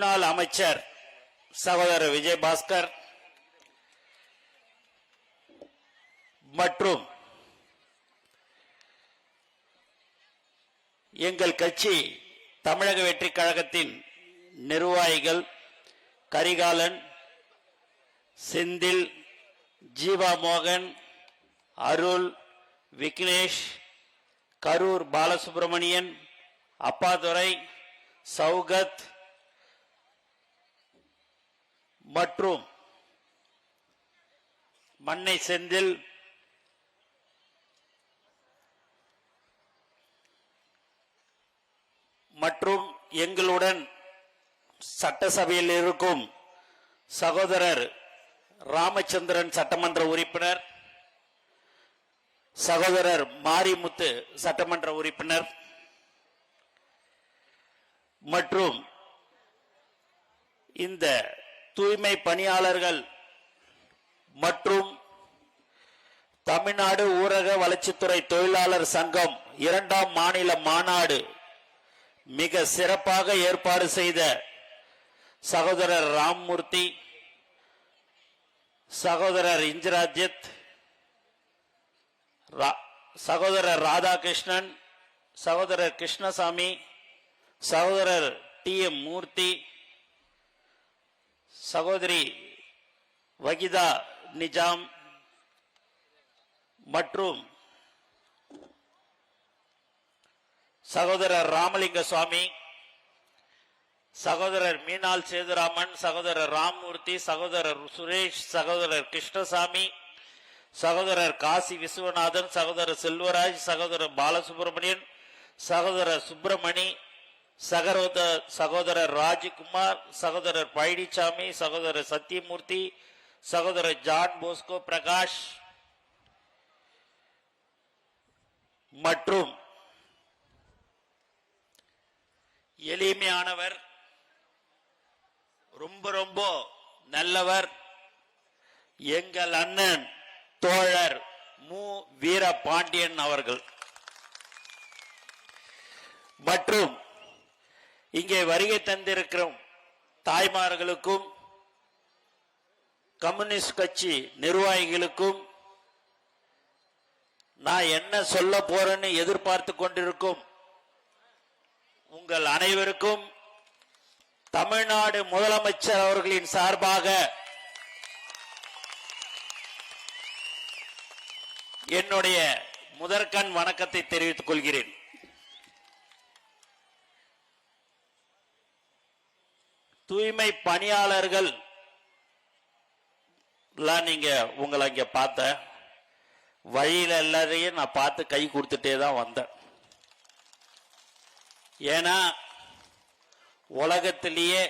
முன்னாள் அமைச்சர் சகோதரர் விஜயபாஸ்கர் மற்றும் எங்கள் கட்சி தமிழக வெற்றி கழகத்தின் நிர்வாகிகள் கரிகாலன், செந்தில், ஜீவா மோகன், அருள், விக்னேஷ், கரூர் பாலசுப்ரமணியன், அப்பாதுரை, சௌகத் மற்றும் மன்னை செந்தில் மற்றும் எங்களுடன் சட்டசபையில் இருக்கும் சகோதரர் ராமச்சந்திரன் சட்டமன்ற உறுப்பினர், சகோதரர் மாரிமுத்து சட்டமன்ற உறுப்பினர் மற்றும் இந்த தூய்மை பணியாளர்கள் மற்றும் தமிழ்நாடு ஊரக வளர்ச்சித்துறை தொழிலாளர் சங்கம் 2ஆம் மாநில மாநாடு மிக சிறப்பாக ஏற்பாடு செய்த சகோதரர் ராம்மூர்த்தி, சகோதரர் இந்திராஜித், சகோதரர் ராதாகிருஷ்ணன், சகோதரர் கிருஷ்ணசாமி, சகோதரர் TM மூர்த்தி, சகோதரி வகிதா நிஜாம் மற்றும் சகோதரர் ராமலிங்க சுவாமி, சகோதரர் மீனால் சேதுராமன், சகோதரர் ராம்மூர்த்தி, சகோதரர் சுரேஷ், சகோதரர் கிருஷ்ணசாமி, சகோதரர் காசி விஸ்வநாதன், சகோதரர் செல்வராஜ், சகோதரர் பாலசுப்ரமணியன், சகோதரர் சுப்பிரமணி, சகோதரர் ராஜ்குமார், சகோதரர் பழனிசாமி, சகோதரர் சத்தியமூர்த்தி, சகோதரர் ஜான் போஸ்கோ பிரகாஷ் மற்றும் எளிமையானவர், ரொம்ப ரொம்ப நல்லவர் எங்கள் அண்ணன் தோழர் மு வீரபாண்டியன் அவர்கள் மற்றும் இங்கே வருகை தந்திருக்கிற தாய்மார்களுக்கும் கம்யூனிஸ்ட் கட்சி நிர்வாகிகளுக்கும் நான் என்ன சொல்ல போறேன்னு எதிர்பார்த்து கொண்டிருக்கும் உங்கள் அனைவருக்கும் தமிழ்நாடு முதலமைச்சர் அவர்களின் சார்பாக என்னுடைய முதற்கண் வணக்கத்தை தெரிவித்துக் கொள்கிறேன். தூய்மை பணியாளர்கள் நீங்க உங்களை இங்க பார்த்த வழியில எல்லாரையும் நான் பார்த்து கை கொடுத்துட்டே தான் வந்தேன். ஏன்னா உலகத்திலேயே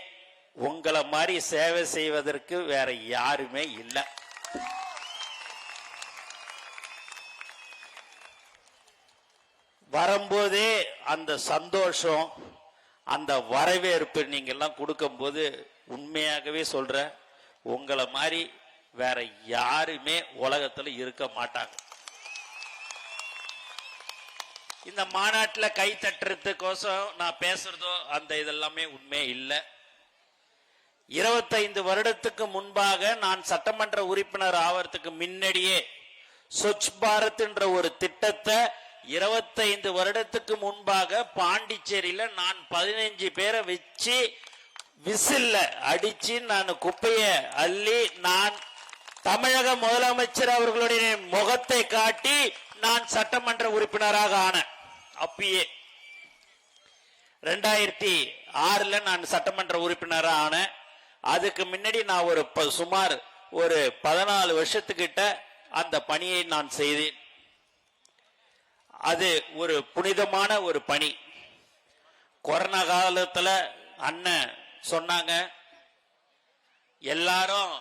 உங்களை மாதிரி சேவை செய்வதற்கு வேற யாருமே இல்லை. வரும்போதே அந்த சந்தோஷம், அந்த வரவேற்பு நீங்க எல்லாம் கொடுக்கும் போது உண்மையாகவே சொல்ற உங்களை மாதிரி வேற யாருமே உலகத்துல இருக்க மாட்டாங்க. இந்த மாநாட்டில் கை தட்டுறதுக்கோசம் நான் பேசுறதோ அந்த இதெல்லாமே உண்மை இல்லை. 25 வருடத்துக்கு முன்பாக நான் சட்டமன்ற உறுப்பினர் ஆவறதுக்கு முன்னாடியே ஸ்வச் பாரத் என்ற ஒரு திட்டத்தை 25 வருடத்துக்கு முன்பாக பாண்டிச்சேரியில நான் 15 பேரை வச்சு விசில்ல அடிச்சு நான் குப்பைய அள்ளி நான் தமிழக முதலமைச்சர் அவர்களுடைய முகத்தை காட்டி நான் சட்டமன்ற உறுப்பினராக ஆனேன். அப்பயே 2006 நான் சட்டமன்ற உறுப்பினராக ஆனேன். அதுக்கு முன்னாடி நான் சுமார் ஒரு 14 வருஷத்துக்கிட்ட அந்த பணியை நான் செய்தேன். அது ஒரு புனிதமான ஒரு பணி. கொரோனா காலத்துல அண்ணன் சொன்னாங்க, எல்லாரும்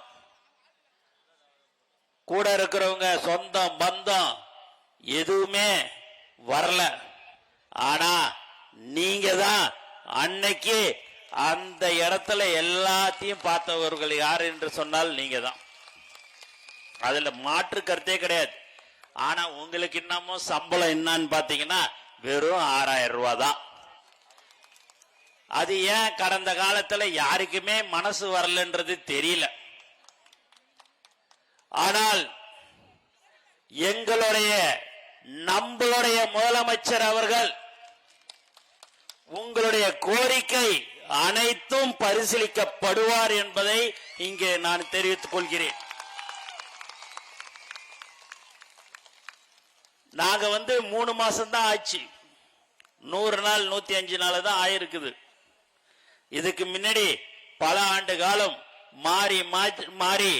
கூட இருக்கிறவங்க சொந்தம் பந்தம் எதுவுமே வரல, ஆனா நீங்க தான் அன்னைக்கு அந்த இடத்துல எல்லாத்தையும் பார்த்தவர்கள் யார் என்று சொன்னால் நீங்க தான். அதுல மாற்று கருத்தே கிடையாது. ஆனா உங்களுக்கு இன்னமும் சம்பளம் என்னன்னு பாத்தீங்கன்னா வெறும் 6000 ரூபாய் தான். அது ஏன் கடந்த காலத்துல யாருக்குமே மனசு வரலன்றது தெரியல. ஆனால் நம்மளுடைய முதலமைச்சர் அவர்கள் உங்களுடைய கோரிக்கை அனைத்தும் பரிசீலிக்கப்படுவார் என்பதை இங்கே நான் தெரிவித்துக் கொள்கிறேன். நாங்க 3 மாசம் தான் ஆச்சு, 100 நாள் 105 நாள் தான் ஆயிருக்குது. இதுக்கு முன்னாடி பல ஆண்டு காலம் மாறி மாறி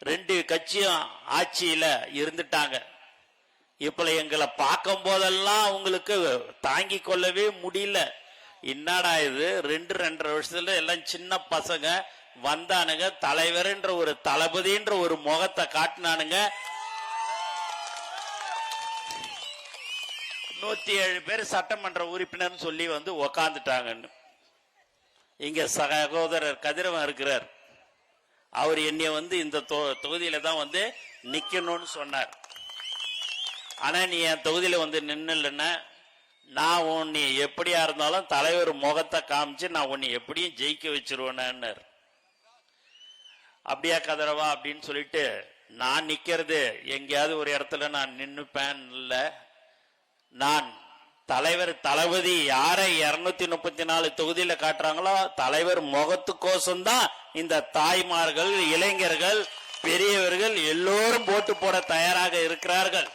2 கட்சியும் ஆட்சியில இருந்துட்டாங்க. இப்ப எங்களை பார்க்கும் போதெல்லாம் உங்களுக்கு தாங்கி கொள்ளவே முடியல. என்னடா இது 2-2.5 வருஷத்துல எல்லாம் சின்ன பசங்க வந்தானுங்க, தலைவர் என்ற ஒரு தளபதின்ற ஒரு முகத்தை காட்டினானுங்க. 107 பேர் சட்டமன்ற உறுப்பினர் சொல்லி உக்காந்துட்டாங்கன்னு. இங்க சகோதரர் கதிரவன் இருக்கிறார், அவர் என்னைய இந்த தொகுதியில தான் நிக்கணும்னு சொன்னார். ஆனா நீ என் தொகுதியில நின்னுலன்னா நான் உன்னை எப்படியா இருந்தாலும் தலைவர் முகத்தை காமிச்சு நான் உன்னை எப்படியும் ஜெயிக்க வச்சிருவேன்னு. அப்படியா கதிரவா அப்படின்னு சொல்லிட்டு நான் நிக்கிறது எங்கேயாவது ஒரு இடத்துல நான் நின்னுப்பேன் இல்ல. நான் தலைவர் தளபதி யாரை 234 தொகுதியில காட்டுறாங்களோ தலைவர் முகத்துக்கோசம்தான் இந்த தாய்மார்கள், இளைஞர்கள், பெரியவர்கள் எல்லோரும் போட்டு போட தயாராக இருக்கிறார்கள்.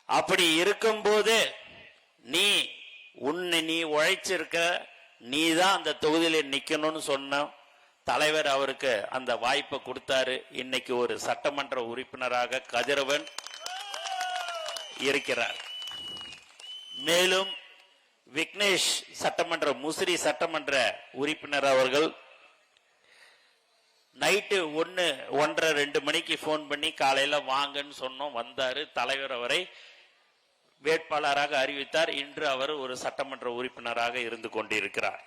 அப்படி இருக்கும்போது நீ உழைச்சிருக்க, நீ தான் அந்த தொகுதியில நிக்கணும்னு சொன்ன தலைவர் அவருக்கு அந்த வாய்ப்பை கொடுத்தாரு. இன்னைக்கு ஒரு சட்டமன்ற உறுப்பினராக கதிரவன் இருக்கிறார். மேலும் விக்னேஷ் சட்டமன்ற முசிறி சட்டமன்ற உறுப்பினர் அவர்கள் நைட்டு 1-1:30-2 மணிக்கு போன் பண்ணி காலையில வாங்கன்னு சொன்னோம், வந்தாரு. தலைவர் அவரை வேட்பாளராக அறிவித்தார். இன்று அவர் ஒரு சட்டமன்ற உறுப்பினராக இருந்து கொண்டிருக்கிறார்.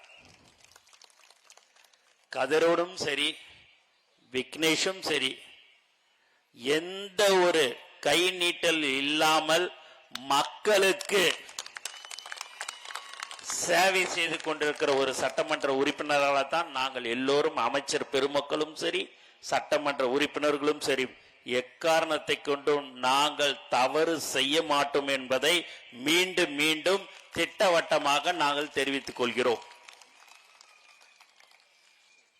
கதிரோடும் சரி விக்னேஷும் சரி எந்த ஒரு கை நீட்டல் இல்லாமல் மக்களுக்கு சேவை செய்து கொண்டிருக்கிற ஒரு சட்டமன்ற உறுப்பினராக தான் நாங்கள் எல்லோரும், அமைச்சர் பெருமக்களும் சரி சட்டமன்ற உறுப்பினர்களும் சரி, எக்காரணத்தை கொண்டும் நாங்கள் தவறு செய்ய மாட்டோம் என்பதை மீண்டும் மீண்டும் திட்டவட்டமாக நாங்கள் தெரிவித்துக் கொள்கிறோம்.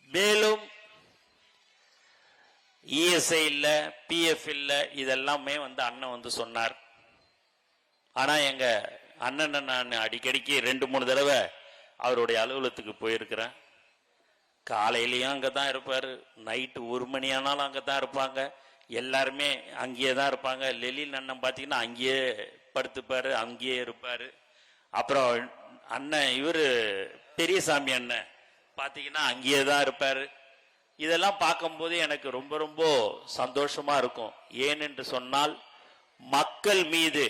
மேலும் இஎஸ்ஐ இல்ல, பிஎஃப் இல்ல, இதெல்லாமே அண்ணன் சொன்னார். ஆனா எங்க அண்ணனை நான் அடிக்கடிக்கு 2-3 தடவை அவருடைய அலுவலகத்துக்கு போயிருக்கிறேன். காலையிலயும் அங்கதான் இருப்பாரு, நைட்டு 1 மணி ஆனாலும் அங்கதான் இருப்பாங்க, எல்லாருமே அங்கேயே தான் இருப்பாங்க. லெலின் அண்ணன் பாத்தீங்கன்னா அங்கேயே படுத்துப்பாரு, அங்கேயே இருப்பாரு. அப்புறம் அண்ணன் இவரு பெரியசாமி அண்ணன் பாத்தீங்கன்னா அங்கேயே தான் இருப்பாரு. இதெல்லாம் பார்க்கும்போது எனக்கு ரொம்ப ரொம்ப சந்தோஷமா இருக்கும். ஏனென்று சொன்னால் மக்கள் மீது,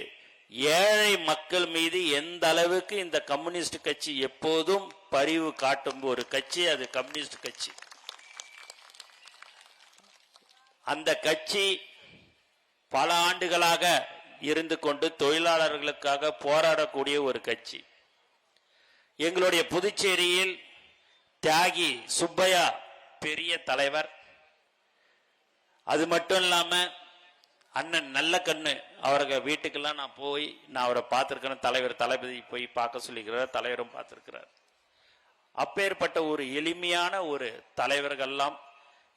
ஏழை மக்கள் மீது எந்த அளவுக்கு இந்த கம்யூனிஸ்ட் கட்சி எப்போதும் பரிவு காட்டும் ஒரு கட்சி அது கம்யூனிஸ்ட் கட்சி. அந்த கட்சி பல ஆண்டுகளாக இருந்து கொண்டு தொழிலாளர்களுக்காக போராடக்கூடிய ஒரு கட்சி. எங்களுடைய புதுச்சேரியில் தியாகி சுப்பையா பெரிய தலைவர். அது மட்டும் இல்லாம அண்ணன் நல்ல கண்ணு அவர்கள் வீட்டுக்கெல்லாம் நான் அவரை பார்த்திருக்கிறேன். தளபதி போய் பார்க்க சொல்லிக்கிறார், தலைவரும் பார்த்திருக்கிறார். அப்பேற்பட்ட ஒரு எளிமையான ஒரு தலைவர்கள்லாம்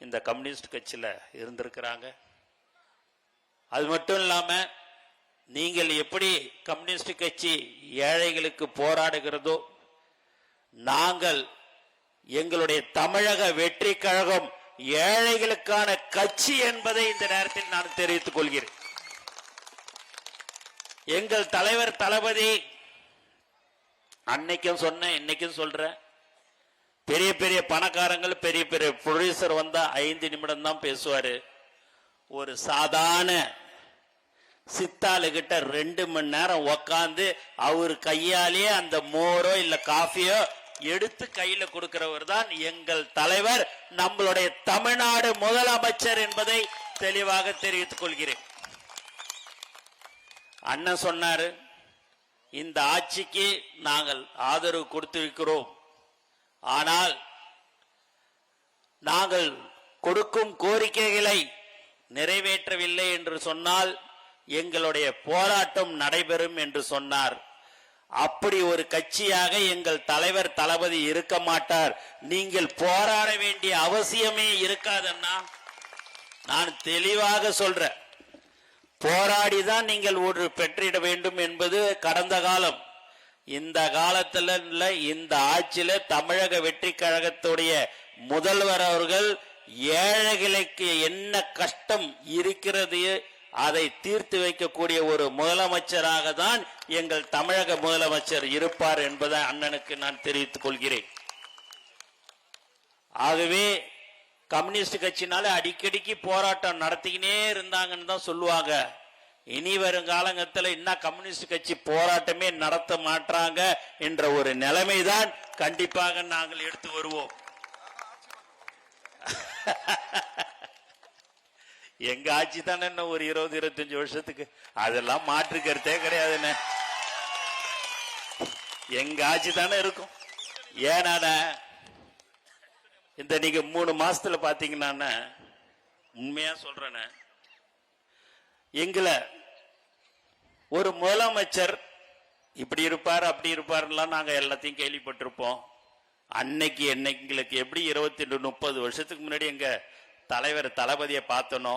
இந்த கம்யூனிஸ்ட் கட்சியில இருந்திருக்கிறாங்க. அது மட்டும் இல்லாம நீங்கள் எப்படி கம்யூனிஸ்ட் கட்சி ஏழைகளுக்கு போராடுகிறதோ, நாங்கள் எங்களுடைய தமிழக வெற்றி கழகம் ஏழைகளுக்கான கட்சி என்பதை இந்த நேரத்தில் நான் தெரிவித்துக் கொள்கிறேன். எங்கள் தலைவர் தளபதி அன்னைக்கும் சொன்னேன், இன்னைக்கும் சொல்றேன், பெரிய பெரிய பணக்காரங்கள், பெரிய பெரிய ப்ரொடியூசர் வந்தா 5 நிமிடம் தான் பேசுவாரு. ஒரு சாதாரண சித்தாளுகிட்ட 2 மணி நேரம் உக்காந்து அவர் கையாலேயே அந்த மோரோ இல்ல காஃபியோ எடுத்து கையில கொடுக்கிறவர் தான் எங்கள் தலைவர், நம்மளுடைய தமிழ்நாடு முதலமைச்சர் என்பதை தெளிவாக தெரிவித்துக் கொள்கிறேன். அண்ணன் சொன்னாரு, இந்த ஆட்சிக்கு நாங்கள் ஆதரவு கொடுத்திருக்கிறோம். ஆனால் நாங்கள் கொடுக்கும் கோரிக்கைகளை நிறைவேற்றவில்லை என்று சொன்னால் எங்களுடைய போராட்டம் நடைபெறும் என்று சொன்னார். அப்படி ஒரு கட்சியாக எங்கள் தலைவர் தளபதி இருக்க மாட்டார். நீங்கள் போராட வேண்டிய அவசியமே இருக்காதன்னா நான் தெளிவாக சொல்றேன். போராடிதான் நீங்கள் ஒரு பெற்றிட வேண்டும் என்பது கடந்த காலம். இந்த காலத்துல இந்த ஆட்சியில தமிழக வெற்றி கழகத்துடைய முதல்வர் அவர்கள் ஏழைகளுக்கு என்ன கஷ்டம் இருக்கிறது அதை தீர்த்து வைக்கக்கூடிய ஒரு முதலமைச்சராக தான் எங்கள் தமிழக முதலமைச்சர் இருப்பார் என்பதை அண்ணனுக்கு நான் தெரிவித்துக் கொள்கிறேன். ஆகவே கம்யூனிஸ்ட் கட்சினால அடிக்கடிக்கு போராட்டம் நடத்திக்கினே இருந்தாங்கன்னு தான் சொல்லுவாங்க. இனி வரும் காலங்கத்தில் இன்னும் கம்யூனிஸ்ட் கட்சி போராட்டமே நடத்த மாட்டாங்க என்ற ஒரு நிலைமைதான் கண்டிப்பாக நாங்கள் எடுத்து வருவோம். எங்க ஆட்சி தானே இன்னும் ஒரு 20-25 வருஷத்துக்கு, அதெல்லாம் மாற்று கருத்தே கிடையாதுன்னு. எங்க ஆட்சி தானே இருக்கும். ஏன்னா இந்த நீங்க 3 மாசத்துல பாத்தீங்கன்னா உண்மையா சொல்றேன், எங்களை ஒரு முதலமைச்சர் இப்படி இருப்பார் அப்படி இருப்பாருலாம் நாங்க எல்லாத்தையும் கேள்விப்பட்டிருப்போம். அன்னைக்கு எங்களுக்கு எப்படி 22-30 வருஷத்துக்கு முன்னாடி எங்க தலைவர் தளபதியை பார்த்தனோ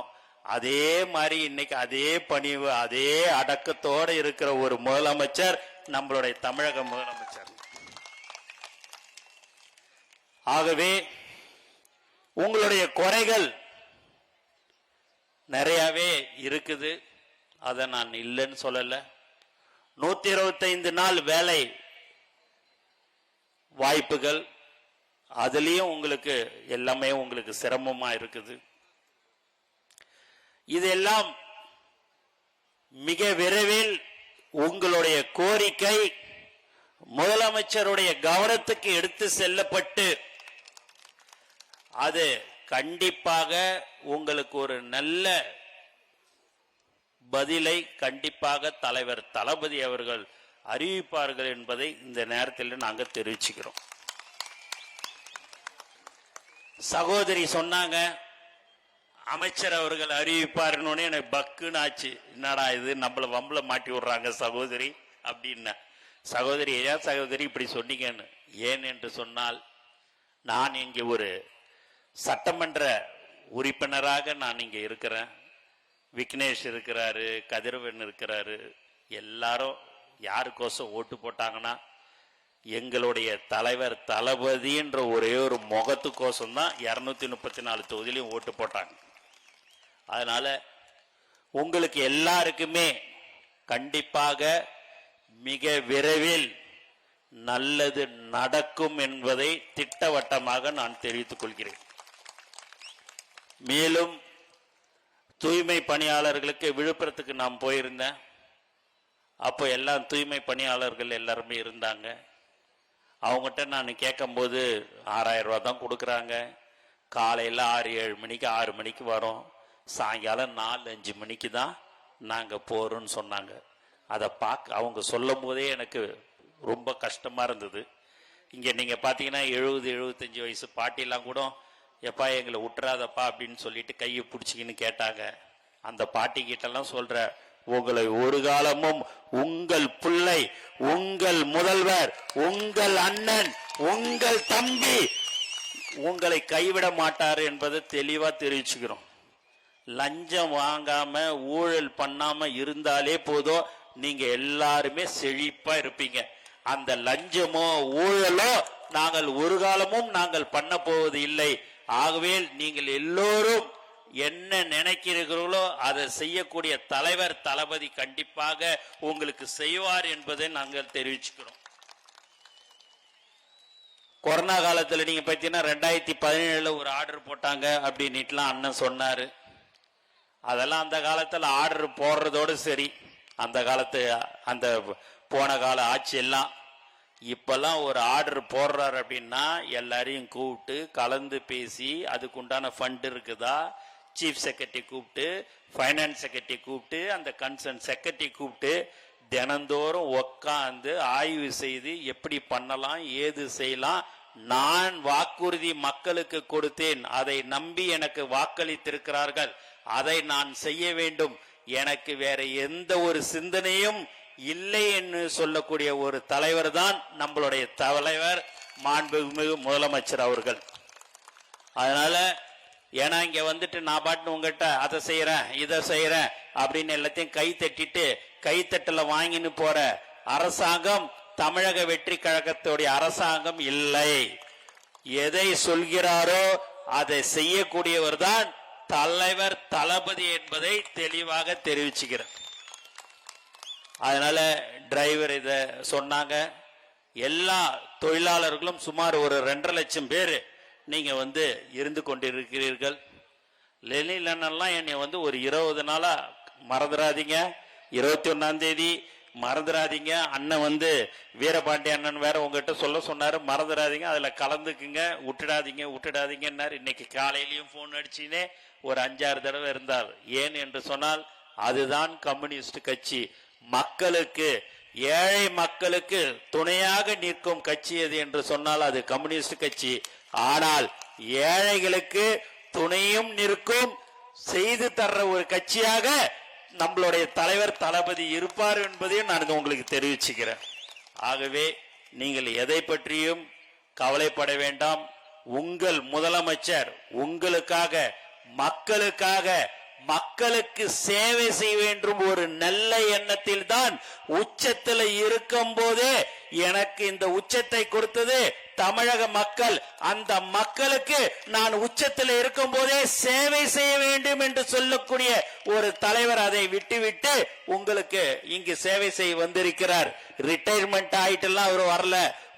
அதே மாதிரி இன்னைக்கு அதே பணிவு அதே அடக்கத்தோடு இருக்கிற ஒரு முதலமைச்சர் நம்மளுடைய தமிழக முதலமைச்சர். ஆகவே உங்களுடைய குறைகள் நிறையவே இருக்குது, அதை நான் இல்லைன்னு சொல்லல. 125 நாள் வேலை வாய்ப்புகள், அதுலயும் உங்களுக்கு எல்லாமே உங்களுக்கு சிரமமா இருக்குது. இதெல்லாம் மிக விரைவில் உங்களுடைய கோரிக்கை முதலமைச்சருடைய கவனத்துக்கு எடுத்து செல்லப்பட்டு அது கண்டிப்பாக உங்களுக்கு ஒரு நல்ல பதிலை கண்டிப்பாக தலைவர் தளபதி அவர்கள் அறிவிப்பார்கள் என்பதை இந்த நேரத்தில் நாங்கள் தெரிவிச்சுக்கிறோம். சகோதரி சொன்னாங்க அமைச்சர் அவர்கள் அறிவிப்பாருன்னு, எனக்கு பக்குன்னு ஆச்சு. என்னடா இது நம்மள வம்பல மாட்டி விடுறாங்க சகோதரி அப்படின்னா. சகோதரி ஏன் சகோதரி இப்படி சொன்னீங்கன்னு, ஏன் என்று சொன்னால் நான் இங்கே ஒரு சட்டமன்ற உறுப்பினராக நான் இங்கே இருக்கிறேன். விக்னேஷ் இருக்கிறாரு, கதிரவன் இருக்கிறாரு. எல்லாரும் யாருக்கோசம் ஓட்டு போட்டாங்கன்னா எங்களுடைய தலைவர் தளபதி என்ற ஒரே ஒரு முகத்துக்கோசம் தான் 234 தொகுதியிலையும் ஓட்டு போட்டாங்க. அதனால உங்களுக்கு எல்லாருக்குமே கண்டிப்பாக மிக விரைவில் நல்லது நடக்கும் என்பதை திட்டவட்டமாக நான் தெரிவித்துக் கொள்கிறேன். மேலும் தூய்மை பணியாளர்களுக்கு விழுப்புரத்துக்கு நான் போயிருந்தேன். அப்போ எல்லாம் தூய்மை பணியாளர்கள் எல்லாருமே இருந்தாங்க. அவங்ககிட்ட நான் கேட்கும்போது 6000 ரூபா தான் கொடுக்குறாங்க. காலையில் 6-7 மணிக்கு 6 மணிக்கு வரோம், சாயங்காலம் 4-5 மணிக்கு தான் நாங்கள் போகிறோன்னு சொன்னாங்க. அதை அவங்க சொல்லும் போதே எனக்கு ரொம்ப கஷ்டமாக இருந்தது. இங்கே நீங்கள் பார்த்தீங்கன்னா 70-75 வயசு பாட்டிலாம் கூட எப்பா எங்களை விட்டுறாதப்பா அப்படின்னு சொல்லிட்டு கையை பிடிச்சிக்கின்னு கேட்டாங்க. அந்த பாட்டி கிட்டலாம் சொல்ற, உங்களை ஒரு காலமும் உங்கள் பிள்ளை, உங்கள் முதல்வர், உங்கள் அண்ணன், உங்கள் தம்பி உங்களை கைவிட மாட்டார் என்பதை தெளிவா தெரிவிச்சுக்கிறோம். லஞ்சம் வாங்காம ஊழல் பண்ணாம இருந்தாலே போதும், நீங்க எல்லாருமே செழிப்பா இருப்பீங்க. அந்த லஞ்சமோ ஊழலோ நாங்கள் ஒரு காலமும் நாங்கள் பண்ண போவது இல்லை. ஆகவே நீங்கள் எல்லோரும் என்ன நினைக்கிறீர்களோ அதை செய்யக்கூடிய தலைவர் தளபதி கண்டிப்பாக உங்களுக்கு செய்வார் என்பதை நாங்கள் தெரிவிச்சுக்கிறோம். கொரோனா காலத்தில் நீங்க பார்த்தீங்கன்னா 2017 ஒரு ஆர்டர் போட்டாங்க அப்படின்னுட்டுலாம் அண்ணன் சொன்னாரு. அதெல்லாம் அந்த காலத்தில் ஆர்டர் போடுறதோடு சரி, அந்த காலத்து அந்த போன கால ஆட்சி எல்லாம். இப்பெல்லாம் ஒரு ஆர்டர் போடுறாரு அப்படின்னா எல்லாரையும் கூப்பிட்டு கலந்து பேசி அதுக்குண்டான ஃபண்ட் இருக்குதா, சீஃப் செக்ரட்டரி கூப்பிட்டு, ஃபைனான்ஸ் செக்ரட்டரி கூப்பிட்டு, அந்த கன்சர்ன் செக்ரட்டரி கூப்பிட்டு தினந்தோறும் உக்காந்து ஆய்வு செய்து எப்படி பண்ணலாம் ஏது செய்யலாம் நான் வாக்குறுதி மக்களுக்கு கொடுத்தேன், அதை நம்பி எனக்கு வாக்களித்திருக்கிறார்கள், அதை நான் செய்ய வேண்டும், எனக்கு வேற எந்த ஒரு சிந்தனையும் இல்லை என்று சொல்லக்கூடிய ஒரு தலைவர் தான் நம்மளுடைய தலைவர் மாண்புமிகு முதலமைச்சர் அவர்கள். அதனால ஏன்னா இங்க வந்துட்டு நான் பாட்டு உங்ககிட்ட அதை செய்யறேன் இதை செய்யறேன் அப்படின்னு எல்லாத்தையும் கை தட்டிட்டு கைத்தட்டல வாங்கின்னு போற அரசாங்கம் தமிழக வெற்றி கழகத்துடைய அரசாங்கம் இல்லை. எதை சொல்கிறாரோ அதை செய்யக்கூடியவர் தான் தலைவர் தளபதி என்பதை தெளிவாக தெரிவிச்சுக்கிறேன். அதனால டிரைவர் இத சொன்னாங்க. எல்லா தொழிலாளர்களும் சுமார் ஒரு 2.5 லட்சம் பேர் நீங்க இருந்து கொண்டிருக்கிறீர்கள். லெனின் அண்ணன்லாம் என்னை ஒரு 20 நாளா மறந்துடாதீங்க, 21ஆம் தேதி மறந்துடாதீங்க, அண்ணன் வீரபாண்டி அண்ணன் வேற உங்ககிட்ட சொல்ல சொன்னாரு, மறந்துடாதீங்க, அதுல கலந்துக்குங்க, விட்டுடாதீங்கன்னாரு. இன்னைக்கு காலையிலயும் போன் அடிச்சுனே ஒரு 5-6 தடவை இருந்தார். ஏன் என்று சொன்னால் அதுதான் கம்யூனிஸ்ட் கட்சி. மக்களுக்கு, ஏழை மக்களுக்கு துணையாக நிற்கும் கட்சி எது என்று சொன்னால் அது கம்யூனிஸ்ட் கட்சி. ஆனால் ஏழைகளுக்கு துணையும் நிற்கும், செய்து தர்ற ஒரு கட்சியாக நம்மளுடைய தலைவர் தளபதி இருப்பார் என்பதையும் நான் உங்களுக்கு தெரிவிச்சுக்கிறேன். ஆகவே நீங்கள் எதை பற்றியும் கவலைப்பட வேண்டாம். உங்கள் முதலமைச்சர் உங்களுக்காக, மக்களுக்காக, மக்களுக்கு சேவை செய்ய வேண்டும் ஒரு நல்ல எண்ணத்தில் தான் உச்சத்தில் இருக்கும் போதே எனக்கு இந்த உச்சத்தை கொடுத்தது தமிழக மக்கள். அந்த மக்களுக்கு நான் உச்சத்தில் இருக்கும் போதே சேவை செய்ய வேண்டும் என்று சொல்லக்கூடிய ஒரு தலைவர் அதை விட்டுவிட்டு உங்களுக்கு இங்கு சேவை செய்ய வந்திருக்கிறார். ரிட்டையர்மெண்ட் ஆயிட்டெல்லாம் அவர் வரல.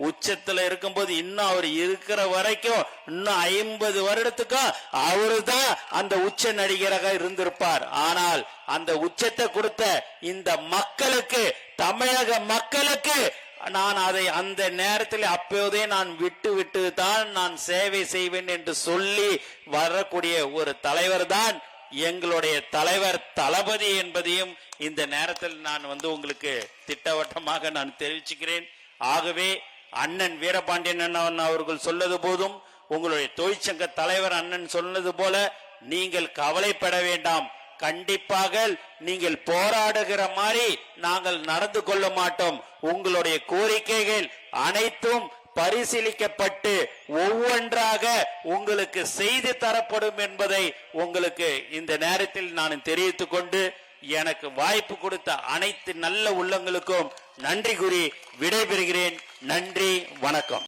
உச்சத்துல இருக்கும்போது இன்னும் அவர் இருக்கிற வரைக்கும் இன்னும் 50 வருடத்துக்கும் அவரு தான் அந்த உச்ச நடிகராக இருந்திருப்பார். ஆனால் அந்த உச்சத்தை கொடுத்த இந்த மக்களுக்கு, தமிழக மக்களுக்கு நான் அதை அந்த நேரத்தில் அப்போதே நான் விட்டு தான் நான் சேவை செய்வேன் என்று சொல்லி வரக்கூடிய ஒரு தலைவர் தான் எங்களுடைய தலைவர் தளபதி என்பதையும் இந்த நேரத்தில் நான் உங்களுக்கு திட்டவட்டமாக நான் தெரிவிச்சுக்கிறேன். ஆகவே அண்ணன் வீரபாண்டியன் அண்ணன் அவர்கள் சொல்லது போதும், உங்களுடைய தொழிற்சங்க தலைவர் அண்ணன் சொன்னது போல நீங்கள் கவலைப்பட வேண்டாம். கண்டிப்பாக நீங்கள் போராடுகிற மாதிரி நாங்கள் நடந்து கொள்ள மாட்டோம். உங்களுடைய கோரிக்கைகள் அனைத்தும் பரிசீலிக்கப்பட்டு ஒவ்வொன்றாக உங்களுக்கு செய்து தரப்படும் என்பதை உங்களுக்கு இந்த நேரத்தில் நான் தெரிவித்துக் கொண்டு எனக்கு வாய்ப்பு கொடுத்த அனைத்து நல்ல உள்ளங்களுக்கும் நன்றி கூறி விடைபெறுகிறேன். நன்றி, வணக்கம்.